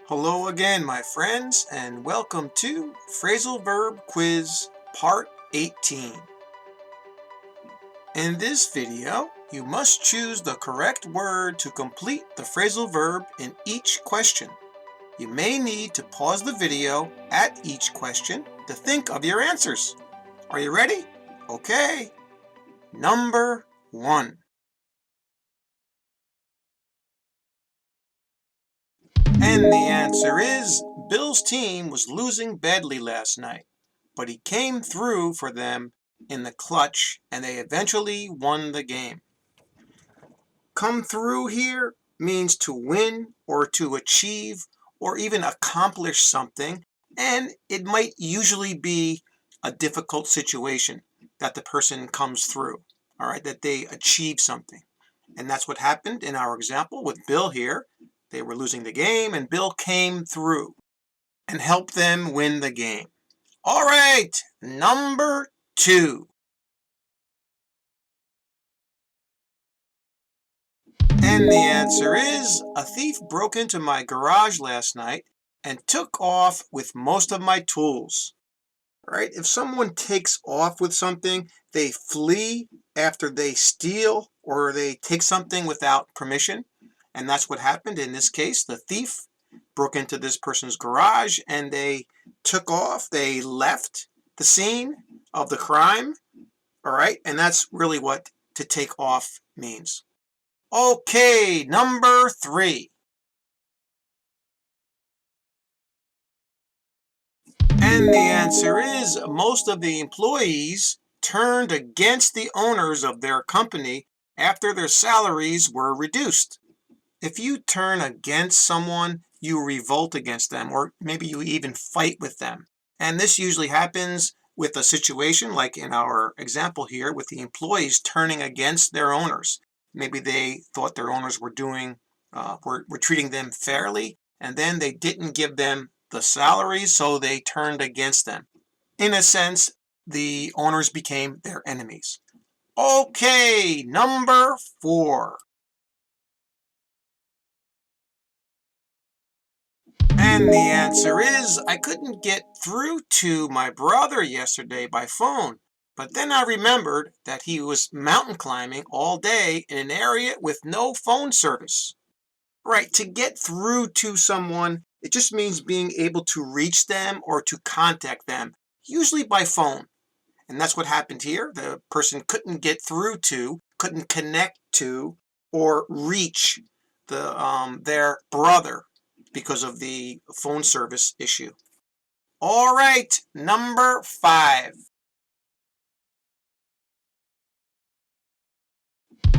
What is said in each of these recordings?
Hello again, my friends, and welcome to Phrasal Verb Quiz Part 18. In this video, you must choose the correct word to complete the phrasal verb in each question. You may need to pause the video at each question to think of your answers. Are you ready? Okay. Number 1. And the answer is, Bill's team was losing badly last night, but he came through for them in the clutch and they eventually won the game. Come through here means to win or to achieve or even accomplish something, and it might usually be a difficult situation that the person comes through, all right, that they achieve something. And that's what happened in our example with Bill here. They were losing the game and Bill came through and helped them win the game. All right, number 2. And the answer is, a thief broke into my garage last night and took off with most of my tools. Right? If someone takes off with something, they flee after they steal or they take something without permission. And that's what happened in this case. The thief broke into this person's garage and they took off. They left the scene of the crime. All right. And that's really what to take off means. Okay, number 3. And the answer is, most of the employees turned against the owners of their company after their salaries were reduced. If you turn against someone, you revolt against them, or maybe you even fight with them. And this usually happens with a situation like in our example here with the employees turning against their owners. Maybe they thought their owners were were treating them fairly, and then they didn't give them the salaries, so they turned against them. In a sense, the owners became their enemies. Okay, number 4. And the answer is, I couldn't get through to my brother yesterday by phone, but then I remembered that he was mountain climbing all day in an area with no phone service. Right, to get through to someone, it just means being able to reach them or to contact them, usually by phone. And that's what happened here. The person couldn't get through to, couldn't connect to, or reach their brother because of the phone service issue. All right, number 5.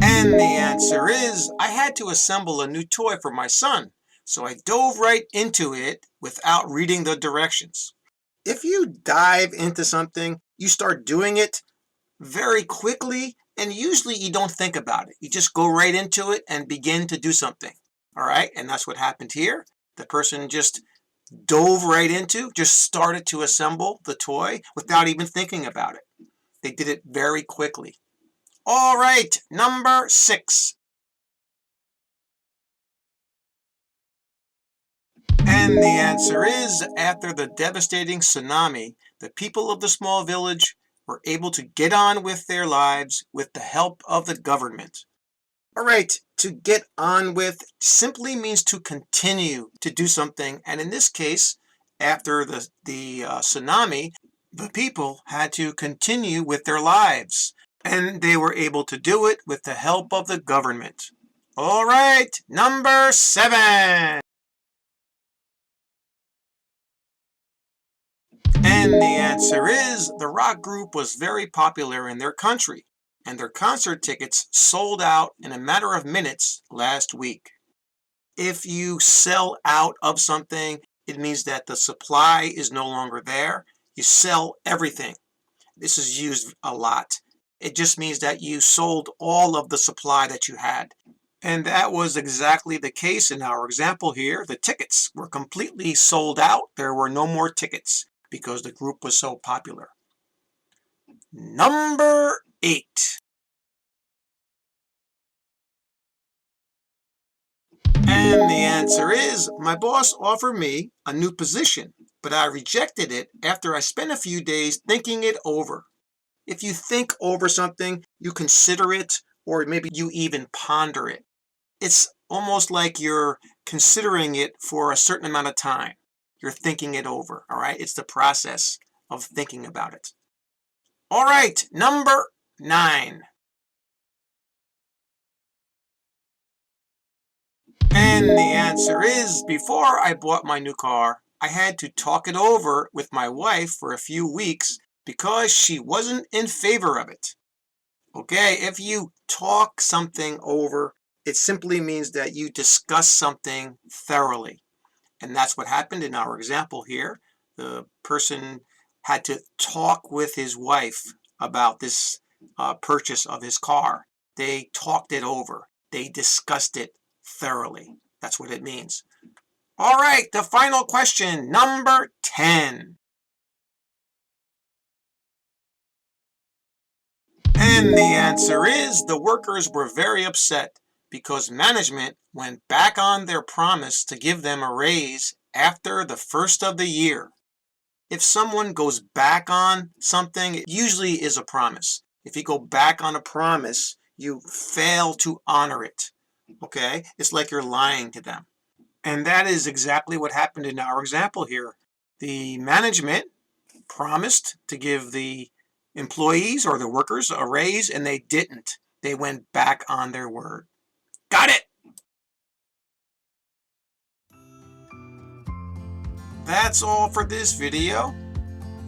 And the answer is, I had to assemble a new toy for my son, so I dove right into it without reading the directions. If you dive into something, you start doing it very quickly, and usually you don't think about it. You just go right into it and begin to do something. All right, and that's what happened here. The person just dove right into, just started to assemble the toy without even thinking about it. They did it very quickly. All right, number 6. And the answer is, after the devastating tsunami, the people of the small village were able to get on with their lives with the help of the government. All right, to get on with simply means to continue to do something. And in this case, after the tsunami, the people had to continue with their lives. And they were able to do it with the help of the government. All right, number 7. And the answer is, the rock group was very popular in their country, and their concert tickets sold out in a matter of minutes last week. If you sell out of something, it means that the supply is no longer there. You sell everything. This is used a lot. It just means that you sold all of the supply that you had. And that was exactly the case in our example here. The tickets were completely sold out. There were no more tickets because the group was so popular. Number 8. And the answer is, my boss offered me a new position, but I rejected it after I spent a few days thinking it over. If you think over something, you consider it, or maybe you even ponder it. It's almost like you're considering it for a certain amount of time. You're thinking it over, all right? It's the process of thinking about it. All right, number 9. And the answer is, before I bought my new car, I had to talk it over with my wife for a few weeks because she wasn't in favor of it. Okay, if you talk something over, it simply means that you discuss something thoroughly. And that's what happened in our example here. The person had to talk with his wife about this purchase of his car. They talked it over. They discussed it thoroughly. That's what it means. All right, the final question, number 10. And the answer is, the workers were very upset because management went back on their promise to give them a raise after the first of the year. If someone goes back on something, it usually is a promise. If you go back on a promise, you fail to honor it. Okay? It's like you're lying to them. And that is exactly what happened in our example here. The management promised to give the employees or the workers a raise, and they didn't. They went back on their word. Got it? That's all for this video.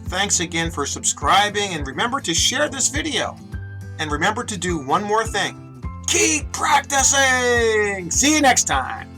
Thanks again for subscribing, and remember to share this video. And remember to do one more thing. Keep practicing! See you next time.